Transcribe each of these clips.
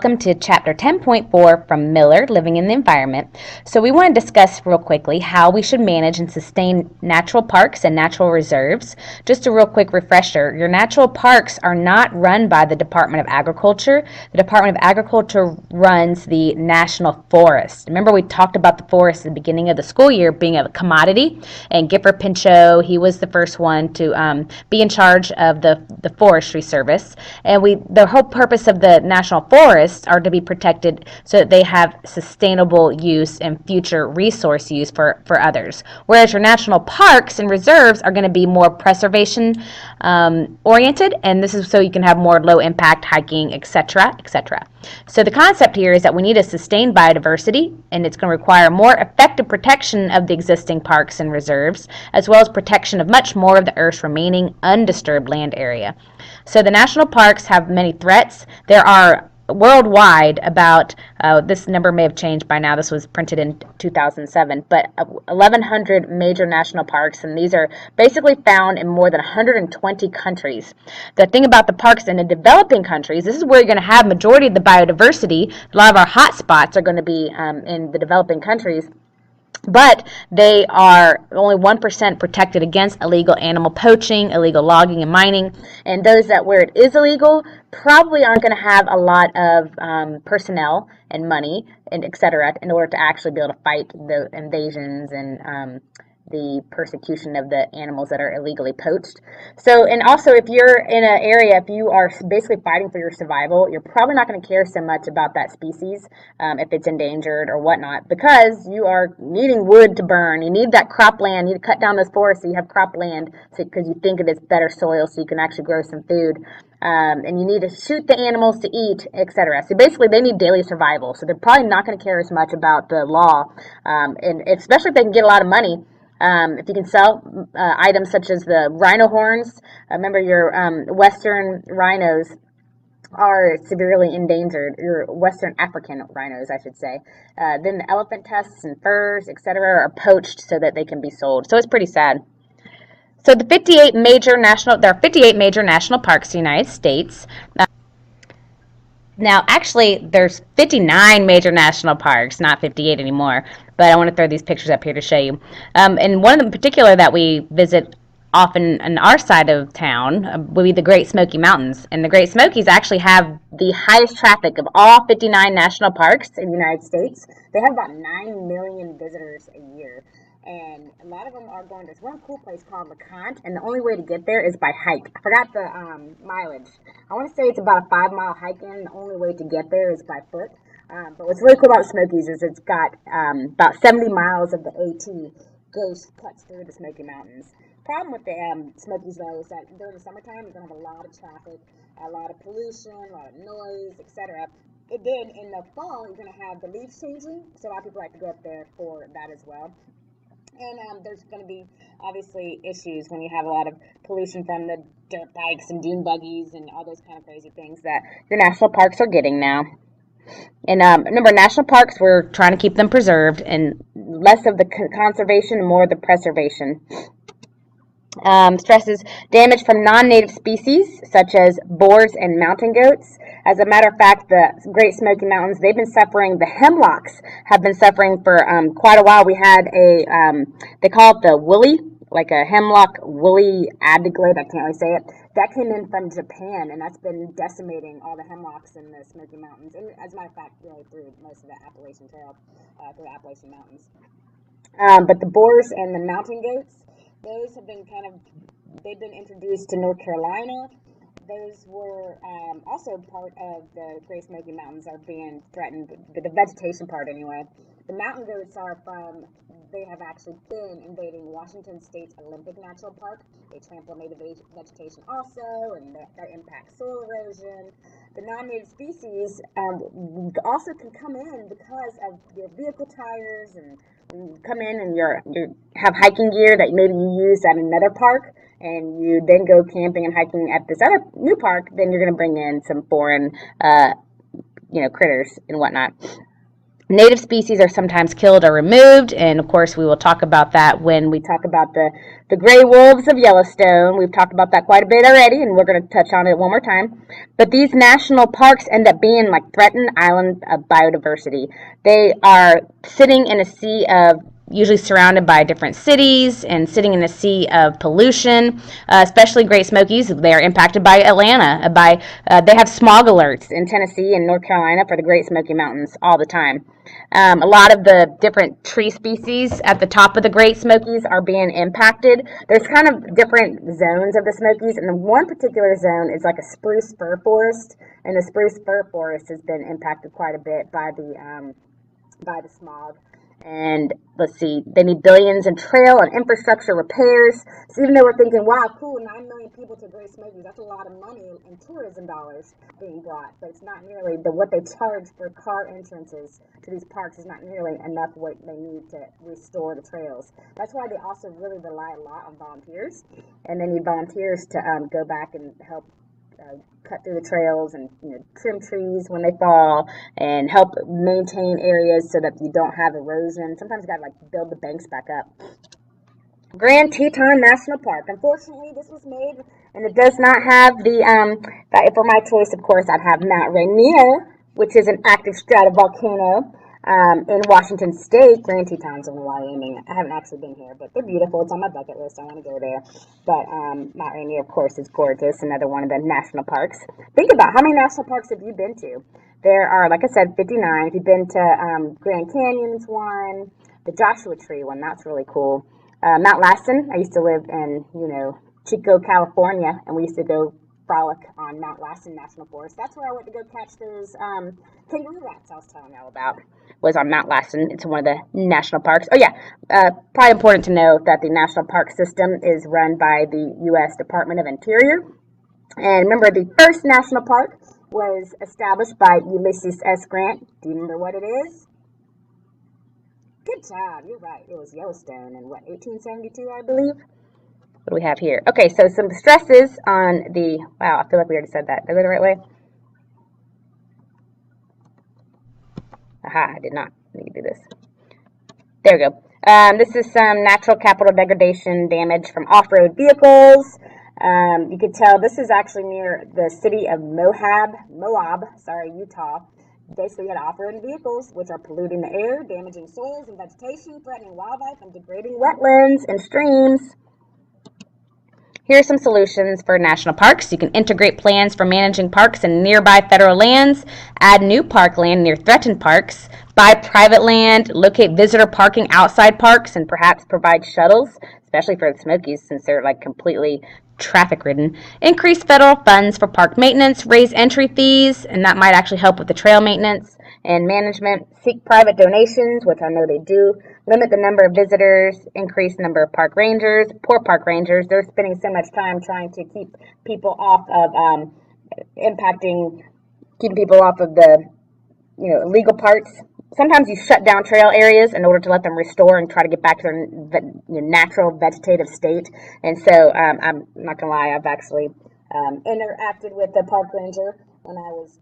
Welcome to Chapter 10.4 from Miller, Living in the Environment. So we want to discuss real quickly how we should manage and sustain natural parks and natural reserves. Just a real quick refresher, your natural parks are not run by the Department of Agriculture. The Department of Agriculture runs the National Forest. Remember we talked about the forest at the beginning of the school year being a commodity, and Gifford Pinchot, he was the first one to be in charge of the Forestry Service. And the whole purpose of the National Forest are to be protected so that they have sustainable use and future resource use for others. Whereas your national parks and reserves are going to be more preservation oriented, and this is so you can have more low impact hiking, etc., etc. So the concept here is that we need to sustain biodiversity, and it's going to require more effective protection of the existing parks and reserves, as well as protection of much more of the Earth's remaining undisturbed land area. So the national parks have many threats. There are worldwide about, this number may have changed by now, this was printed in 2007, but 1,100 major national parks, and these are basically found in more than 120 countries. The thing about the parks in the developing countries, this is where you're going to have majority of the biodiversity. A lot of our hot spots are going to be in the developing countries, but they are only 1% protected against illegal animal poaching, illegal logging and mining, and those that where it is illegal probably aren't going to have a lot of personnel and money and etc. in order to actually be able to fight the invasions and the persecution of the animals that are illegally poached. So, and also if you're in an area, if you are basically fighting for your survival, you're probably not going to care so much about that species if it's endangered or whatnot, because you are needing wood to burn. You need that cropland. You need to cut down those forests so you have cropland because you think it is better soil so you can actually grow some food. And you need to shoot the animals to eat, etc. So basically, they need daily survival. So they're probably not going to care as much about the law, and especially if they can get a lot of money. If you can sell items such as the rhino horns, remember your western rhinos are severely endangered, your western African rhinos, I should say. Then the elephant tusks and furs, etc., are poached so that they can be sold. So it's pretty sad. So there are 58 major national parks in the United States. Now, actually, there's 59 major national parks, not 58 anymore, but I want to throw these pictures up here to show you. And one of them in particular that we visit often on our side of town would be the Great Smoky Mountains. And the Great Smokies actually have the highest traffic of all 59 national parks in the United States. They have about 9 million visitors a year. And a lot of them are going to this one cool place called LeConte, and the only way to get there is by hike. I forgot the mileage. I want to say it's about a 5-mile hike in. The only way to get there is by foot. But what's really cool about the Smokies is it's got about 70 miles of the AT cuts through the Smoky Mountains. Problem with the Smokies, though, is that during the summertime, you're going to have a lot of traffic, a lot of pollution, a lot of noise, etc. It did in the fall, you're going to have the leaves changing, so a lot of people like to go up there for that as well. And there's going to be, obviously, issues when you have a lot of pollution from the dirt bikes and dune buggies and all those kind of crazy things that your national parks are getting now. And remember, national parks, we're trying to keep them preserved, and less of the conservation and more of the preservation. Stresses damage from non-native species, such as boars and mountain goats. As a matter of fact, the Great Smoky Mountains, they've been suffering, the hemlocks have been suffering for quite a while. We had they call it the woolly, like a hemlock woolly adiglade, I can't really say it. That came in from Japan, and that's been decimating all the hemlocks in the Smoky Mountains. And as a matter of fact, really through most of the Appalachian Trail, through the Appalachian Mountains. But the boars and the mountain goats, those have been they've been introduced to North Carolina. Those were also part of the Great Smoky Mountains are being threatened, the vegetation part anyway. The mountain goats they have actually been invading Washington State's Olympic National Park. They trample native vegetation also, and that impacts soil erosion. The non-native species also can come in because of your vehicle tires, and you come in and you have hiking gear that maybe you use at another park, and you then go camping and hiking at this other new park, then you're going to bring in some foreign, critters and whatnot. Native species are sometimes killed or removed, and of course we will talk about that when we talk about the gray wolves of Yellowstone. We've talked about that quite a bit already, and we're going to touch on it one more time. But these national parks end up being like threatened island of biodiversity. They are sitting in a sea of, usually surrounded by different cities and sitting in a sea of pollution, especially Great Smokies. They are impacted by Atlanta. They have smog alerts in Tennessee and North Carolina for the Great Smoky Mountains all the time. A lot of the different tree species at the top of the Great Smokies are being impacted. There's kind of different zones of the Smokies, and the one particular zone is like a spruce fir forest, and the spruce fir forest has been impacted quite a bit by the smog. And let's see, they need billions in trail and infrastructure repairs. So even though we're thinking, wow, cool, 9 million people to Great Smokies, that's a lot of money in tourism dollars being brought. But it's not nearly what they charge for car entrances to these parks is not nearly enough what they need to restore the trails. That's why they also really rely a lot on volunteers. And they need volunteers to go back and help cut through the trails and trim trees when they fall and help maintain areas so that you don't have erosion. Sometimes you gotta build the banks back up. Grand Teton National Park. Unfortunately, this was made and it does not have for my choice, of course, I'd have Mount Rainier, which is an active stratovolcano in Washington State. Grand Teton's in Wyoming. I haven't actually been here, but they're beautiful. It's on my bucket list. I want to go there. But Mount Rainier, of course, is gorgeous. Another one of the national parks. Think about how many national parks have you been to? There are, like I said, 59. If you've been to Grand Canyon's one, the Joshua Tree one, that's really cool. Mount Lassen, I used to live in, Chico, California, and we used to go frolic on Mount Lassen National Forest. That's where I went to go catch those kangaroo rats I was telling y'all about, was on Mount Lassen. It's one of the national parks. Oh, yeah, probably important to know that the national park system is run by the U.S. Department of Interior. And remember, the first national park was established by Ulysses S. Grant. Do you remember what it is? Good job. You're right. It was Yellowstone in, 1872, I believe? What do we have here? Okay, so some stresses on wow, I feel like we already said that. Did I go the right way? Aha, I did not. Let me do this. There we go. This is some natural capital degradation damage from off-road vehicles. You can tell this is actually near the city of Moab, Utah. Basically, you had off-road vehicles, which are polluting the air, damaging soils and vegetation, threatening wildlife, and degrading wetlands and streams. Here are some solutions for national parks. You can integrate plans for managing parks in nearby federal lands, add new parkland near threatened parks, buy private land, locate visitor parking outside parks, and perhaps provide shuttles, especially for the Smokies since they're completely traffic ridden. Increase federal funds for park maintenance, raise entry fees, and that might actually help with the trail maintenance and management. Seek private donations, which I know they do. Limit the number of visitors, increase the number of park rangers. Poor park rangers, they're spending so much time trying to keep people off of keeping people off of the illegal parts. Sometimes you shut down trail areas in order to let them restore and try to get back to their natural vegetative state. And so I'm not going to lie, I've actually interacted with the park ranger when I was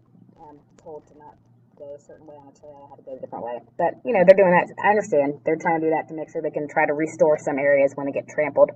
told to not go a certain way on a trail. I had to go a different way. But, they're doing that. I understand. They're trying to do that to make sure they can try to restore some areas when they get trampled.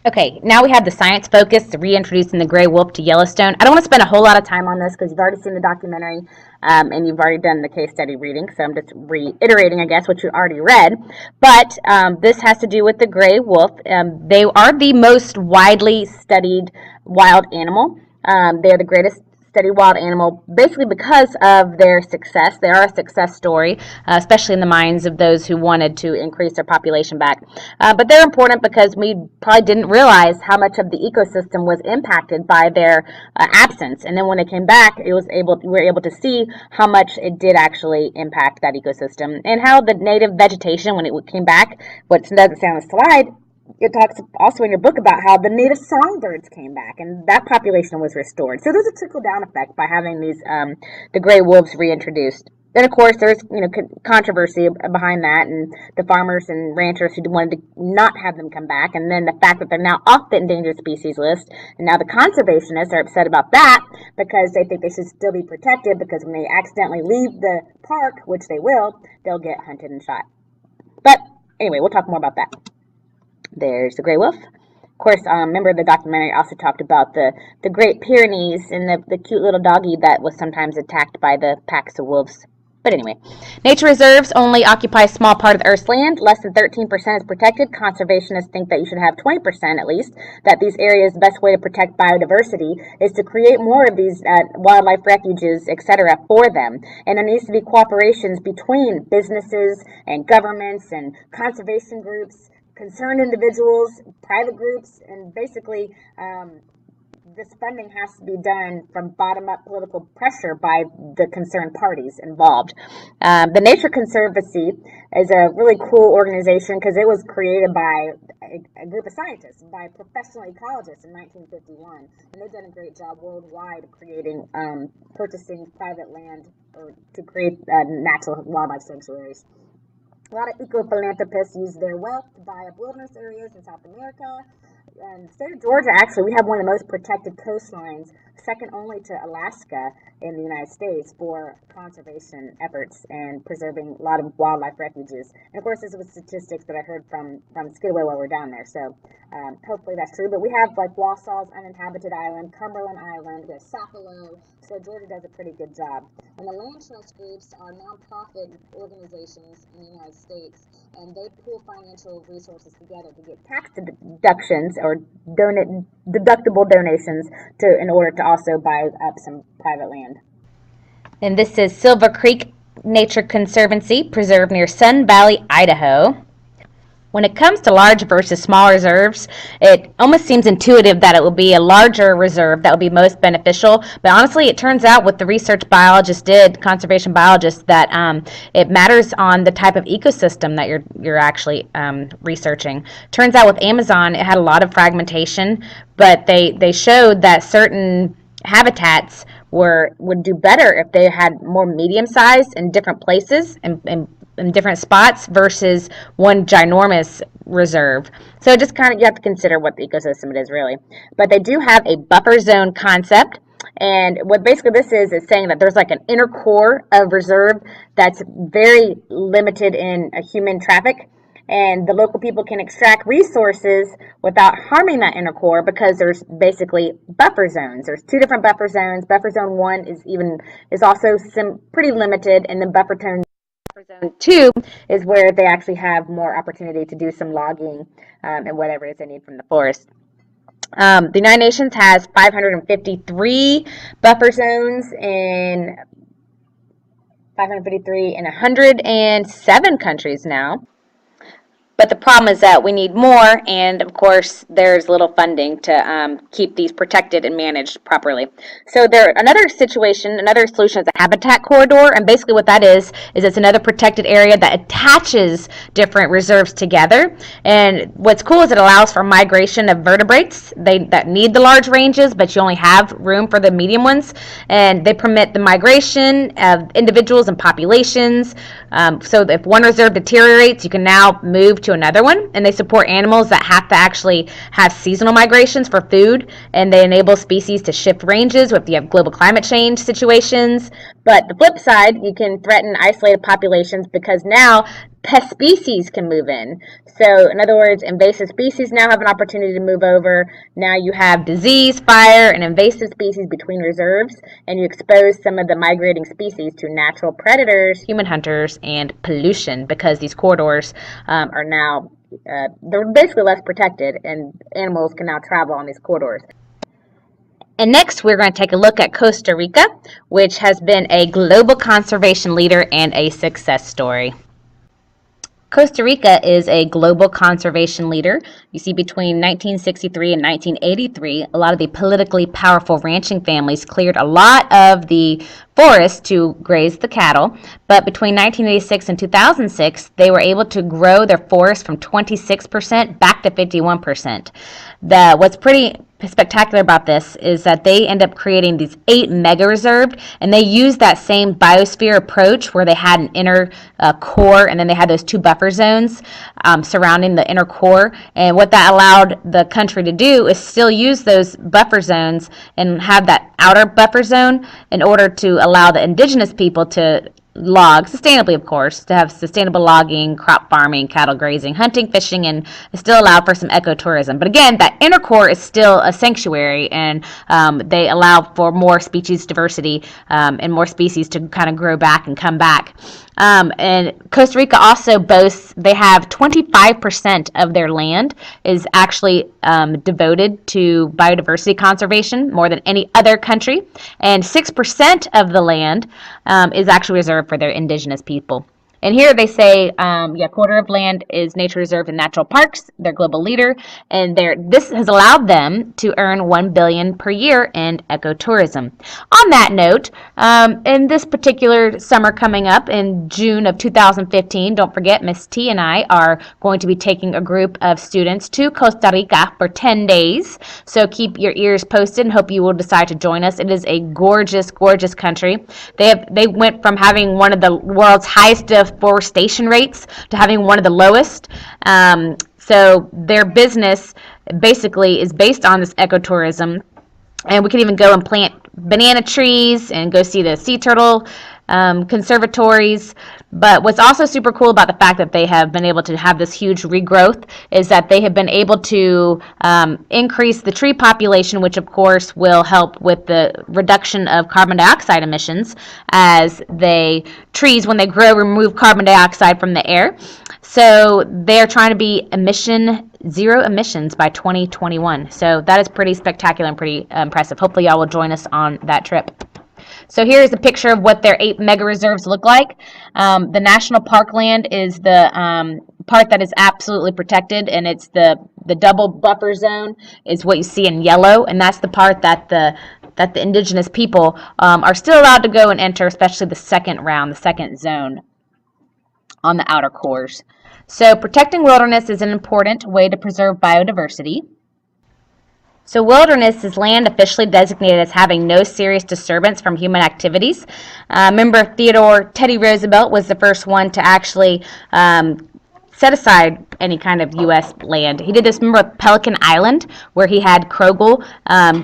Okay, now we have the science focus, reintroducing the gray wolf to Yellowstone. I don't want to spend a whole lot of time on this because you've already seen the documentary and you've already done the case study reading, so I'm just reiterating, I guess, what you already read. But this has to do with the gray wolf. They are the most widely studied wild animal. They are the greatest studied wild animal basically because of their success. They are a success story, especially in the minds of those who wanted to increase their population back. But they're important because we probably didn't realize how much of the ecosystem was impacted by their absence. And then when it came back, we were able to see how much it did actually impact that ecosystem and how the native vegetation, when it came back, what doesn't say on the slide, it talks also in your book about how the native songbirds came back and that population was restored. So there's a trickle-down effect by having these the gray wolves reintroduced. Then, of course, there's controversy behind that, and the farmers and ranchers who wanted to not have them come back, and then the fact that they're now off the endangered species list, and now the conservationists are upset about that because they think they should still be protected, because when they accidentally leave the park, which they will, they'll get hunted and shot. But anyway, we'll talk more about that. There's the gray wolf. Of course, remember the documentary also talked about the Great Pyrenees and the cute little doggy that was sometimes attacked by the packs of wolves. But anyway, nature reserves only occupy a small part of the Earth's land. Less than 13% is protected. Conservationists think that you should have 20% at least, that these areas, the best way to protect biodiversity is to create more of these wildlife refuges, etc., for them. And there needs to be cooperations between businesses and governments and conservation groups, concerned individuals, private groups, and basically this funding has to be done from bottom-up political pressure by the concerned parties involved. The Nature Conservancy is a really cool organization because it was created by a group of scientists, by professional ecologists in 1951, and they've done a great job worldwide creating, purchasing private land or to create natural wildlife sanctuaries. A lot of eco-philanthropists use their wealth to buy up wilderness areas in South America. And the state of Georgia, actually, we have one of the most protected coastlines, second only to Alaska in the United States, for conservation efforts and preserving a lot of wildlife refuges. And of course, this was statistics that I heard from Skidway while we were down there. So hopefully that's true. But we have like Wausau's uninhabited island, Cumberland Island, we have Sapelo. So Georgia does a pretty good job. And the land trust groups are nonprofit organizations in the United States, and they pool financial resources together to get tax deductions or deductible donations in order to also buy up some private land. And this is Silver Creek Nature Conservancy, preserved near Sun Valley, Idaho. When it comes to large versus small reserves, it almost seems intuitive that it will be a larger reserve that will be most beneficial. But honestly, it turns out what the research biologists did, conservation biologists, that it matters on the type of ecosystem that you're actually researching. Turns out with Amazon, it had a lot of fragmentation, but they showed that certain habitats would do better if they had more medium size in different places and in different spots versus one ginormous reserve. So just kind of, you have to consider what the ecosystem it is really. But they do have a buffer zone concept, and what basically this is saying that there's like an inner core of reserve that's very limited in human traffic, and the local people can extract resources without harming that inner core because there's basically buffer zones. There's two different buffer zones. Buffer zone 1 is also pretty limited, and then buffer zone 2 is where they actually have more opportunity to do some logging and whatever it is they need from the forest. The United Nations has 553 buffer zones in 107 countries now. But the problem is that we need more, and of course there's little funding to keep these protected and managed properly. So another solution is a habitat corridor, and basically what that is it's another protected area that attaches different reserves together. And what's cool is it allows for migration of vertebrates that need the large ranges, but you only have room for the medium ones, and they permit the migration of individuals and populations. So if one reserve deteriorates, you can now move to another one, and they support animals that have to actually have seasonal migrations for food, and they enable species to shift ranges if you have global climate change situations. But the flip side, you can threaten isolated populations because now pest species can move in. So in other words, invasive species now have an opportunity to move over. Now you have disease, fire, and invasive species between reserves, and you expose some of the migrating species to natural predators, human hunters, and pollution, because these corridors are now they're basically less protected, and animals can now travel on these corridors. And next, we're going to take a look at Costa Rica, which has been a global conservation leader and a success story. Costa Rica is a global conservation leader. You see, between 1963 and 1983, a lot of the politically powerful ranching families cleared a lot of the forest to graze the cattle. But between 1986 and 2006, they were able to grow their forest from 26% back to 51%. What's pretty spectacular about this is that they end up creating these 8 mega reserves, and they use that same biosphere approach where they had an inner core, and then they had those 2 buffer zones surrounding the inner core. And what that allowed the country to do is still use those buffer zones and have that outer buffer zone in order to allow the indigenous people to log sustainably, of course, to have sustainable logging, crop farming, cattle grazing, hunting, fishing, and still allow for some ecotourism. But again, that inner core is still a sanctuary, and they allow for more species diversity and more species to kind of grow back and come back. And Costa Rica also boasts, they have 25% of their land is actually devoted to biodiversity conservation, more than any other country, and 6% of the land is actually reserved for their indigenous people. And here they say, quarter of land is nature reserve and natural parks. They're global leader, and this has allowed them to earn $1 billion per year in ecotourism. On that note, in this particular summer coming up in June of 2015, don't forget, Miss T and I are going to be taking a group of students to Costa Rica for 10 days. So keep your ears posted and hope you will decide to join us. It is a gorgeous, gorgeous country. They went from having one of the world's highest deforestation rates to having one of the lowest. So their business basically is based on this ecotourism. And we can even go and plant banana trees and go see the sea turtle conservatories. But what's also super cool about the fact that they have been able to have this huge regrowth is that they have been able to increase the tree population, which of course will help with the reduction of carbon dioxide emissions, as trees, when they grow, remove carbon dioxide from the air. So they're trying to be zero emissions by 2021. So that is pretty spectacular and pretty impressive. Hopefully y'all will join us on that trip. So here is a picture of what their 8 mega reserves look like. The national park land is the part that is absolutely protected, and it's the double buffer zone is what you see in yellow, and that's the part that the indigenous people are still allowed to go and enter, especially the second round, the second zone on the outer cores. So protecting wilderness is an important way to preserve biodiversity. So wilderness is land officially designated as having no serious disturbance from human activities. Remember, Theodore Teddy Roosevelt was the first one to actually set aside any kind of U.S. land. He did this, remember, with Pelican Island, where he had Krogel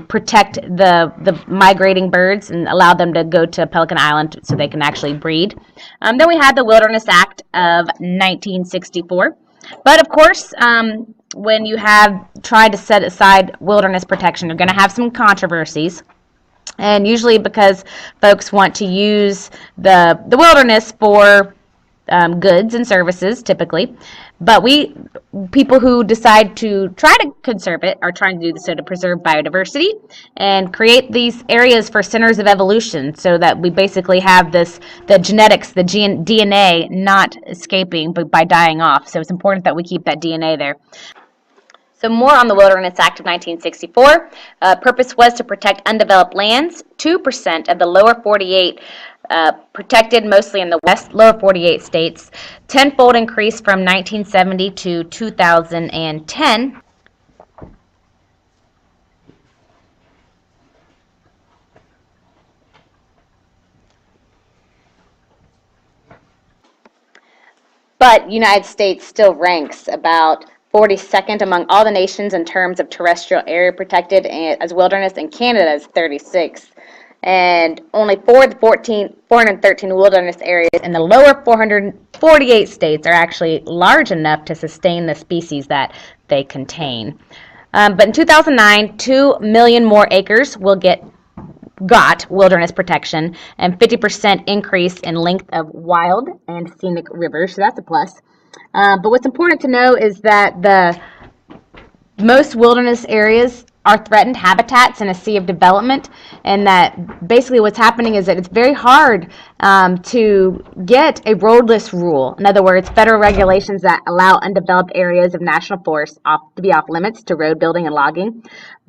protect the migrating birds and allow them to go to Pelican Island so they can actually breed. Then we had the Wilderness Act of 1964. But of course, when you have tried to set aside wilderness protection, you're going to have some controversies. And usually because folks want to use the wilderness for goods and services, typically. But people who decide to try to conserve it are trying to do so to preserve biodiversity and create these areas for centers of evolution, so that we basically have the genetics, the DNA not escaping but by dying off. So it's important that we keep that DNA there. So more on the Wilderness Act of 1964. Purpose was to protect undeveloped lands. 2% of the lower 48 protected, mostly in the lower 48 states. Tenfold increase from 1970 to 2010. But United States still ranks about 42nd among all the nations in terms of terrestrial area protected as wilderness, and Canada is 36th. And only 413 wilderness areas in the lower 448 states are actually large enough to sustain the species that they contain. But in 2009, 2 million more acres got wilderness protection, and 50% increase in length of wild and scenic rivers, so that's a plus. But what's important to know is that the most wilderness areas are threatened habitats in a sea of development, and that basically what's happening is that it's very hard to get a roadless rule. In other words, federal regulations that allow undeveloped areas of national forests to be off limits to road building and logging,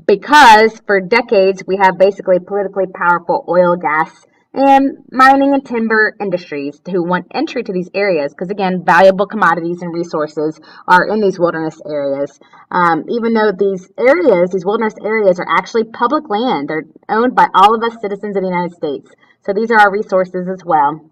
because for decades we have basically politically powerful oil, gas, and mining and timber industries who want entry to these areas because, again, valuable commodities and resources are in these wilderness areas. Even though these wilderness areas, are actually public land, they're owned by all of us citizens of the United States. So these are our resources as well.